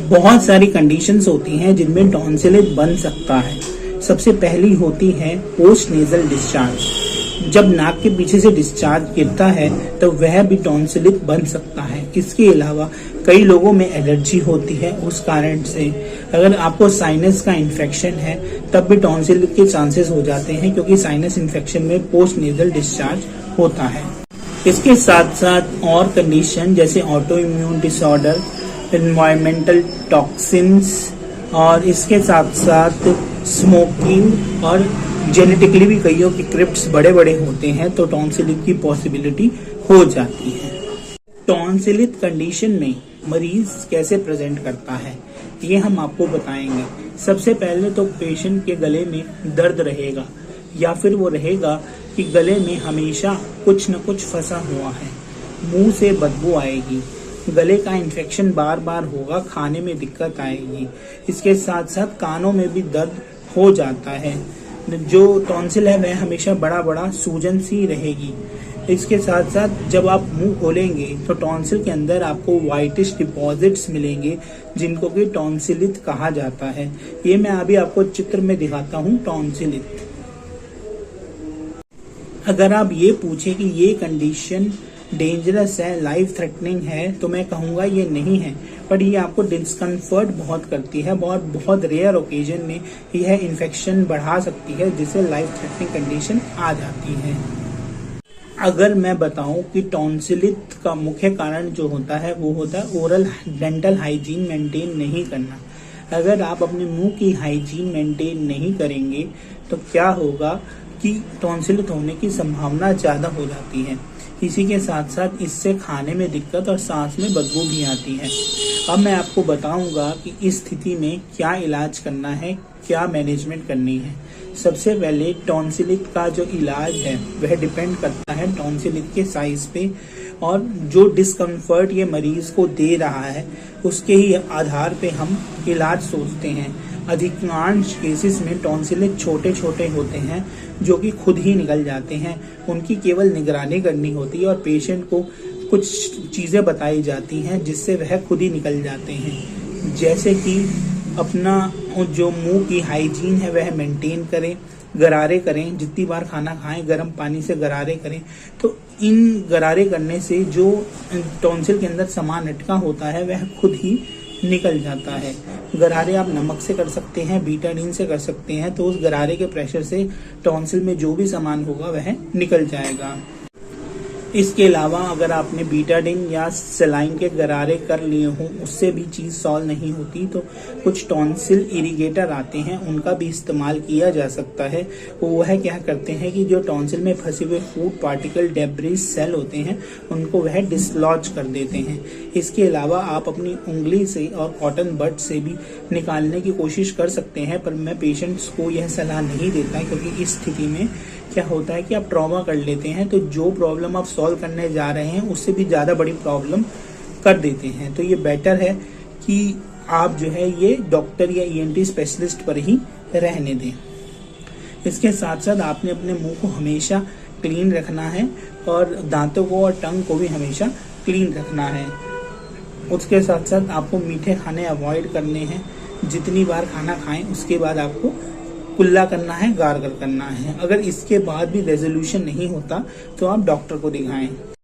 बहुत सारी कंडीशंस होती हैं जिनमें टॉन्सिलेट बन सकता है। सबसे पहली होती है पोस्ट नेजल डिस्चार्ज। जब नाक के पीछे से डिस्चार्ज गिरता है तो वह भी टॉन्सिलिट बन सकता है। इसके अलावा कई लोगों में एलर्जी होती है, उस कारण से अगर आपको साइनस का इन्फेक्शन है तब भी टॉन्सिलिट के चांसेस हो जाते हैं, क्योंकि साइनस इन्फेक्शन में पोस्ट नेजल डिस्चार्ज होता है। इसके साथ साथ और कंडीशन जैसे auto immune disorder, environmental toxins और इसके साथ साथ स्मोकिंग और जेनेटिकली भी कईयों के क्रिप्ट्स बड़े बड़े होते हैं तो टॉन्सिलिट की पॉसिबिलिटी हो जाती है। टॉन्सिलिट कंडीशन में मरीज कैसे प्रेजेंट करता है ये हम आपको बताएंगे। सबसे पहले तो पेशेंट के गले में दर्द रहेगा या फिर वो रहेगा कि गले में हमेशा कुछ न कुछ फंसा हुआ है, मुंह से बदबू आएगी, गले का इन्फेक्शन बार बार होगा, खाने में दिक्कत आएगी। इसके साथ साथ कानों में भी दर्द हो जाता है। जो टॉन्सिल है वह हमेशा बड़ा बड़ा सूजन सी रहेगी। इसके साथ साथ जब आप मुंह खोलेंगे तो टॉन्सिल के अंदर आपको व्हाइटिश डिपॉजिट्स मिलेंगे जिनको कि टॉन्सिलिट कहा जाता है। ये मैं अभी आपको चित्र में दिखाता हूँ टॉन्सिलिट। अगर आप ये पूछे कि ये कंडीशन डेंजरस है, लाइफ थ्रेटनिंग है, तो मैं कहूँगा ये नहीं है, बट ये आपको डिस्कम्फर्ट बहुत करती है। बहुत रेयर ओकेजन में यह इन्फेक्शन बढ़ा सकती है जिससे लाइफ थ्रेटनिंग कंडीशन आ जाती है। अगर मैं बताऊं कि टॉन्सिलिट का मुख्य कारण जो होता है वो होता है ओरल डेंटल हाइजीन मेंटेन नहीं करना। अगर आप अपने मुंह की हाइजीन मेंटेन नहीं करेंगे तो क्या होगा कि टॉन्सिलिट होने की संभावना ज्यादा हो जाती है। इसी के साथ साथ इससे खाने में दिक्कत और सांस में बदबू भी आती है। अब मैं आपको बताऊंगा कि इस स्थिति में क्या इलाज करना है, क्या मैनेजमेंट करनी है। सबसे पहले टॉन्सिलिट का जो इलाज है वह डिपेंड करता है टॉन्सिलिट के साइज पे और जो डिस्कम्फर्ट ये मरीज को दे रहा है उसके ही आधार पे हम इलाज सोचते हैं। अधिकांश केसेस में टॉन्सिलेट छोटे छोटे होते हैं जो कि खुद ही निकल जाते हैं। उनकी केवल निगरानी करनी होती है और पेशेंट को कुछ चीजें बताई जाती हैं जिससे वह खुद ही निकल जाते हैं। जैसे कि अपना जो मुंह की हाइजीन है वह मेंटेन करें, गरारे करें, जितनी बार खाना खाएं गर्म पानी से गरारे करें। तो इन गरारे करने से जो टॉन्सिल के अंदर सामान अटका होता है वह खुद ही निकल जाता है। गरारे आप नमक से कर सकते हैं, बीटाडीन से कर सकते हैं, तो उस गरारे के प्रेशर से टॉन्सिल में जो भी सामान होगा वह निकल जाएगा। इसके अलावा अगर आपने बीटाडीन या सलाइन के गरारे कर लिए हों उससे भी चीज सॉल्व नहीं होती तो कुछ टॉन्सिल इरिगेटर आते हैं, उनका भी इस्तेमाल किया जा सकता है। वह क्या करते हैं कि जो टॉन्सिल में फंसे हुए फूड पार्टिकल डेब्रिस सेल होते हैं उनको वह डिसलॉज कर देते हैं। इसके अलावा आप अपनी उंगली से और कॉटन बड से भी निकालने की कोशिश कर सकते हैं, पर मैं पेशेंट्स को यह सलाह नहीं देता, क्योंकि इस स्थिति में क्या होता है कि आप ट्रॉमा कर लेते हैं तो जो प्रॉब्लम आप सॉल्व करने जा रहे हैं उससे भी ज्यादा बड़ी प्रॉब्लम कर देते हैं। तो ये बेटर है कि आप जो है ये डॉक्टर या ईएनटी स्पेशलिस्ट पर ही रहने दें। इसके साथ साथ आपने अपने मुंह को हमेशा क्लीन रखना है और दांतों को और टंग को भी हमेशा क्लीन रखना है। उसके साथ साथ आपको मीठे खाने अवॉइड करने हैं। जितनी बार खाना खाएं उसके बाद आपको कुल्ला करना है, गार्गल करना है। अगर इसके बाद भी रेजोल्यूशन नहीं होता तो आप डॉक्टर को दिखाएं।